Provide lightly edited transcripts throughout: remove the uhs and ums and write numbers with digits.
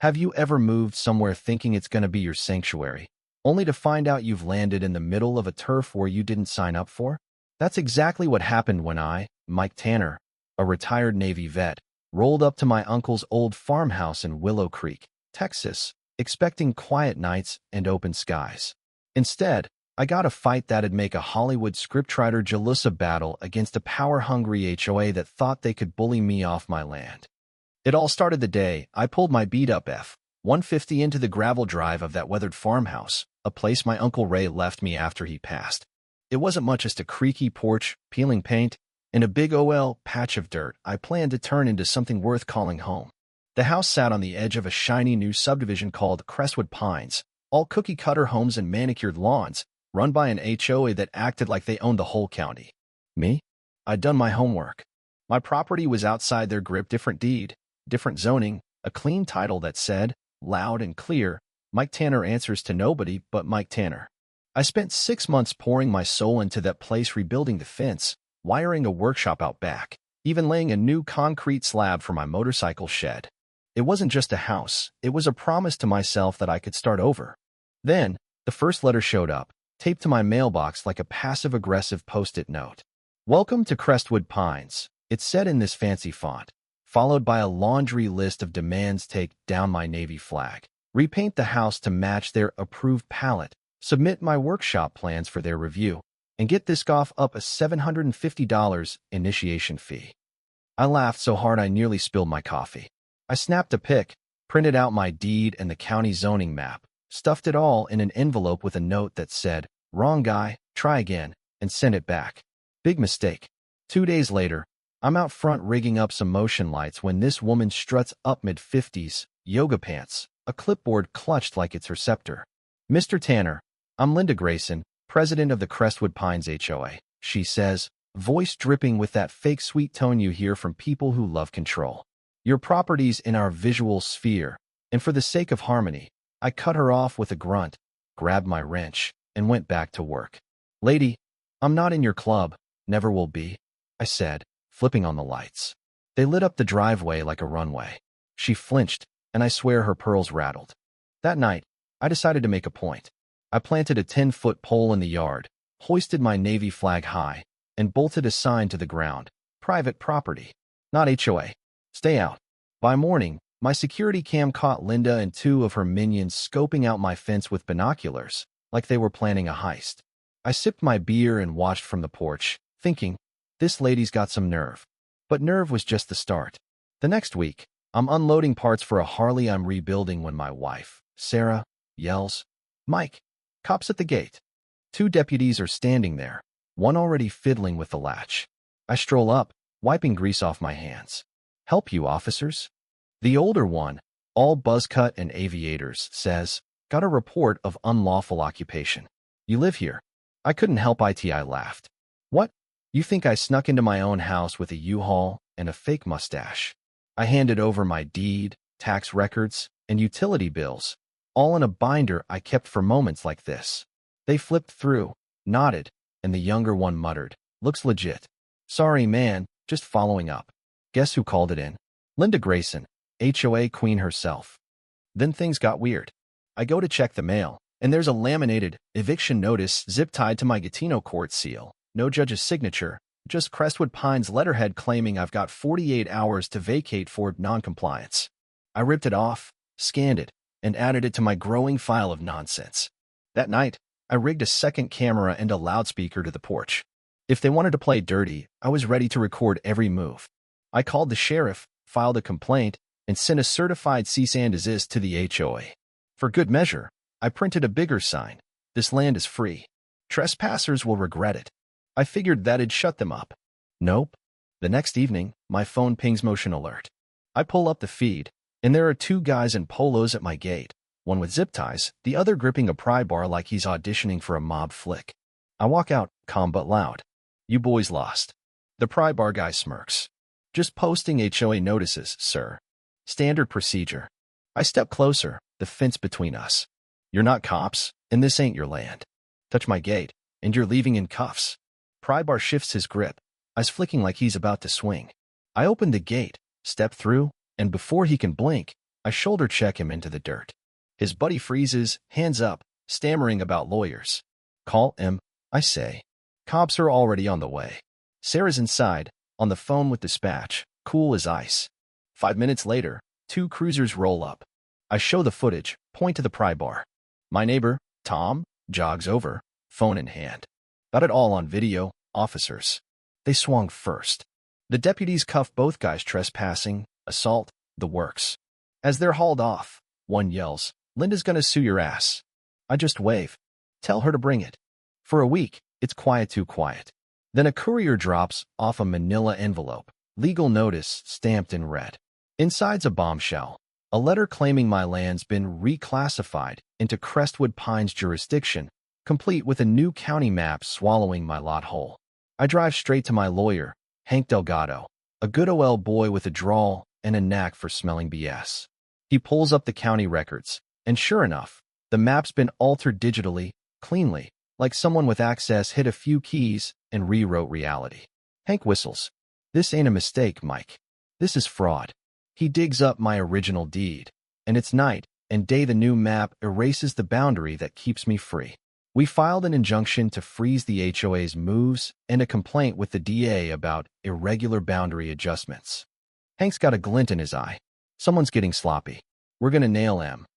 Have you ever moved somewhere thinking it's going to be your sanctuary, only to find out you've landed in the middle of a turf war you didn't sign up for? That's exactly what happened when I, Mike Tanner, a retired Navy vet, rolled up to my uncle's old farmhouse in Willow Creek, Texas, expecting quiet nights and open skies. Instead, I got a fight that'd make a Hollywood scriptwriter jealous a battle against a power-hungry HOA that thought they could bully me off my land. It all started the day I pulled my beat-up F-150 into the gravel drive of that weathered farmhouse, a place my Uncle Ray left me after he passed. It wasn't much, just a creaky porch, peeling paint, and a big patch of dirt I planned to turn into something worth calling home. The house sat on the edge of a shiny new subdivision called Crestwood Pines, all cookie-cutter homes and manicured lawns, run by an HOA that acted like they owned the whole county. Me? I'd done my homework. My property was outside their grip, different deed, different zoning, a clean title that said, loud and clear, Mike Tanner answers to nobody but Mike Tanner. I spent 6 months pouring my soul into that place, rebuilding the fence, wiring a workshop out back, even laying a new concrete slab for my motorcycle shed. It wasn't just a house, it was a promise to myself that I could start over. Then, the first letter showed up, taped to my mailbox like a passive-aggressive post-it note. Welcome to Crestwood Pines, it said in this fancy font, followed by a laundry list of demands: take down my Navy flag, repaint the house to match their approved palette, submit my workshop plans for their review, and get this off up a $750 initiation fee. I laughed so hard I nearly spilled my coffee. I snapped a pic, printed out my deed and the county zoning map, stuffed it all in an envelope with a note that said, wrong guy, try again, and sent it back. Big mistake. 2 days later, I'm out front rigging up some motion lights when this woman struts up, mid-50s, yoga pants, a clipboard clutched like it's her scepter. Mr. Tanner, I'm Linda Grayson, president of the Crestwood Pines HOA, she says, voice dripping with that fake sweet tone you hear from people who love control. Your property's in our visual sphere, and for the sake of harmony, I cut her off with a grunt, grabbed my wrench, and went back to work. Lady, I'm not in your club, never will be, I said, flipping on the lights. They lit up the driveway like a runway. She flinched, and I swear her pearls rattled. That night, I decided to make a point. I planted a 10-foot pole in the yard, hoisted my Navy flag high, and bolted a sign to the ground. Private property. Not HOA. Stay out. By morning, my security cam caught Linda and 2 of her minions scoping out my fence with binoculars, like they were planning a heist. I sipped my beer and watched from the porch, thinking, this lady's got some nerve. But nerve was just the start. The next week, I'm unloading parts for a Harley I'm rebuilding when my wife, Sarah, yells, Mike, cops at the gate. 2 deputies are standing there, one already fiddling with the latch. I stroll up, wiping grease off my hands. Help you, officers? The older one, all buzzcut and aviators, says, got a report of unlawful occupation. You live here? I couldn't help it. I laughed. What? You think I snuck into my own house with a U-Haul and a fake mustache? I handed over my deed, tax records, and utility bills, all in a binder I kept for moments like this. They flipped through, nodded, and the younger one muttered, looks legit. Sorry, man, just following up. Guess who called it in? Linda Grayson, HOA queen herself. Then things got weird. I go to check the mail, and there's a laminated eviction notice zip-tied to my Gatineau court seal. No judge's signature, just Crestwood Pines letterhead claiming I've got 48 hours to vacate for noncompliance. I ripped it off, scanned it, and added it to my growing file of nonsense. That night, I rigged a second camera and a loudspeaker to the porch. If they wanted to play dirty, I was ready to record every move. I called the sheriff, filed a complaint, and sent a certified cease and desist to the HOA. For good measure, I printed a bigger sign. This land is free. Trespassers will regret it. I figured that'd shut them up. Nope. The next evening, my phone pings motion alert. I pull up the feed, and there are 2 guys in polos at my gate, one with zip ties, the other gripping a pry bar like he's auditioning for a mob flick. I walk out, calm but loud. You boys lost. The pry bar guy smirks. Just posting HOA notices, sir. Standard procedure. I step closer, the fence between us. You're not cops, and this ain't your land. Touch my gate, and you're leaving in cuffs. Pry bar shifts his grip, eyes flicking like he's about to swing. I open the gate, step through, and before he can blink, I shoulder check him into the dirt. His buddy freezes, hands up, stammering about lawyers. Call him, I say. Cops are already on the way. Sarah's inside, on the phone with dispatch, cool as ice. 5 minutes later, 2 cruisers roll up. I show the footage, point to the pry bar. My neighbor, Tom, jogs over, phone in hand. Got it all on video, officers. They swung first. The deputies cuff both guys trespassing, assault, the works. As they're hauled off, one yells, "Linda's gonna sue your ass." I just wave. Tell her to bring it. For a week, it's quiet too quiet. Then a courier drops off a manila envelope, legal notice stamped in red. Inside's a bombshell, a letter claiming my land's been reclassified into Crestwood Pines jurisdiction, complete with a new county map swallowing my lot whole. I drive straight to my lawyer, Hank Delgado, a good OL boy with a drawl and a knack for smelling BS. He pulls up the county records, and sure enough, the map's been altered digitally, cleanly, like someone with access hit a few keys and rewrote reality. Hank whistles. This ain't a mistake, Mike. This is fraud. He digs up my original deed, and it's night and day the new map erases the boundary that keeps me free. We filed an injunction to freeze the HOA's moves and a complaint with the DA about irregular boundary adjustments. Hank's got a glint in his eye. Someone's getting sloppy. We're gonna nail him.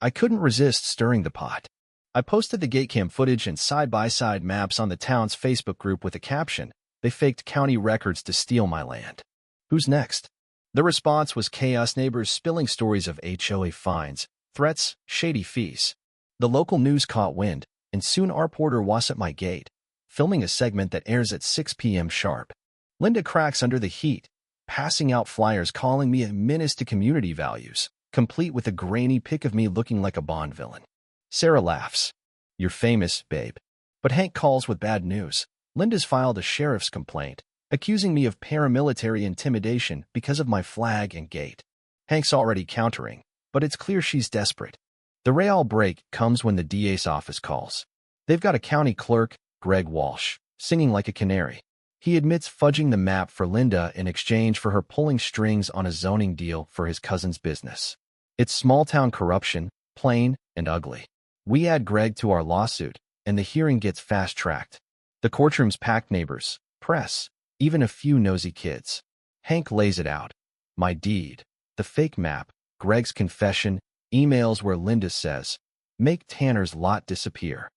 I couldn't resist stirring the pot. I posted the gate cam footage and side-by-side maps on the town's Facebook group with a caption, "They faked county records to steal my land. Who's next?" The response was chaos, neighbors spilling stories of HOA fines, threats, shady fees. The local news caught wind, and soon our reporter was at my gate, filming a segment that airs at 6 p.m. sharp. Linda cracks under the heat, passing out flyers calling me a menace to community values, complete with a grainy pic of me looking like a Bond villain. Sarah laughs. "You're famous, babe." But Hank calls with bad news. Linda's filed a sheriff's complaint, accusing me of paramilitary intimidation because of my flag and gate. Hank's already countering, but it's clear she's desperate. The real break comes when the DA's office calls. They've got a county clerk, Greg Walsh, singing like a canary. He admits fudging the map for Linda in exchange for her pulling strings on a zoning deal for his cousin's business. It's small-town corruption, plain and ugly. We add Greg to our lawsuit, and the hearing gets fast-tracked. The courtroom's packed, neighbors, press, even a few nosy kids. Hank lays it out. My deed, the fake map, Greg's confession, emails where Linda says, "Make Tanner's lot disappear."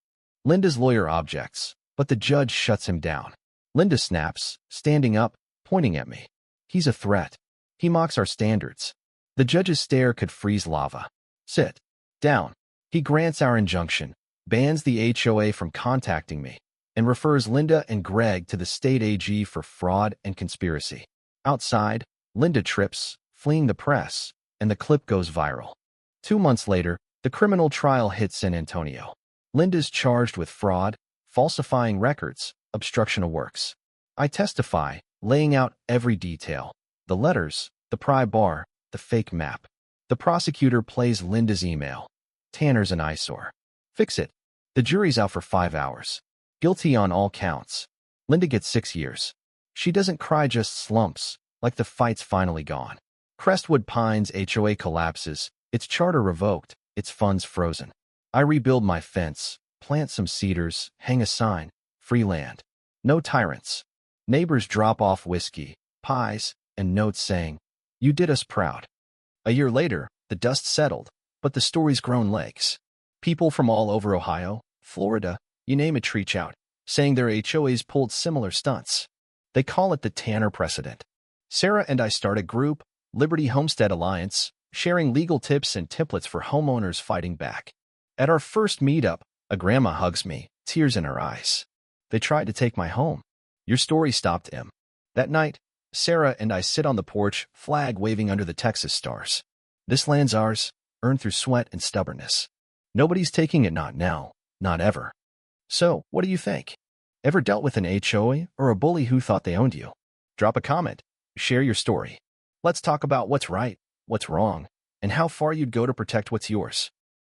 Linda's lawyer objects, but the judge shuts him down. Linda snaps, standing up, pointing at me. He's a threat. He mocks our standards. The judge's stare could freeze lava. Sit down. He grants our injunction, bans the HOA from contacting me, and refers Linda and Greg to the state AG for fraud and conspiracy. Outside, Linda trips, fleeing the press, and the clip goes viral. 2 months later, the criminal trial hits San Antonio. Linda's charged with fraud, falsifying records, obstruction of works. I testify, laying out every detail. The letters, the pry bar, the fake map. The prosecutor plays Linda's email. Tanner's an eyesore. Fix it. The jury's out for 5 hours. Guilty on all counts. Linda gets 6 years. She doesn't cry, just slumps, like the fight's finally gone. Crestwood Pines HOA collapses, its charter revoked, its funds frozen. I rebuild my fence, plant some cedars, hang a sign, free land. No tyrants. Neighbors drop off whiskey, pies, and notes saying, "You did us proud." A year later, the dust settled, but the story's grown legs. People from all over Ohio, Florida, you name it, reach out, saying their HOAs pulled similar stunts. They call it the Tanner precedent. Sarah and I start a group, Liberty Homestead Alliance, sharing legal tips and templates for homeowners fighting back. At our first meetup, a grandma hugs me, tears in her eyes. "They tried to take my home. Your story stopped him." That night, Sarah and I sit on the porch, flag waving under the Texas stars. This land's ours, earned through sweat and stubbornness. Nobody's taking it, not now, not ever. So, what do you think? Ever dealt with an HOA or a bully who thought they owned you? Drop a comment, share your story. Let's talk about what's right, what's wrong, and how far you'd go to protect what's yours.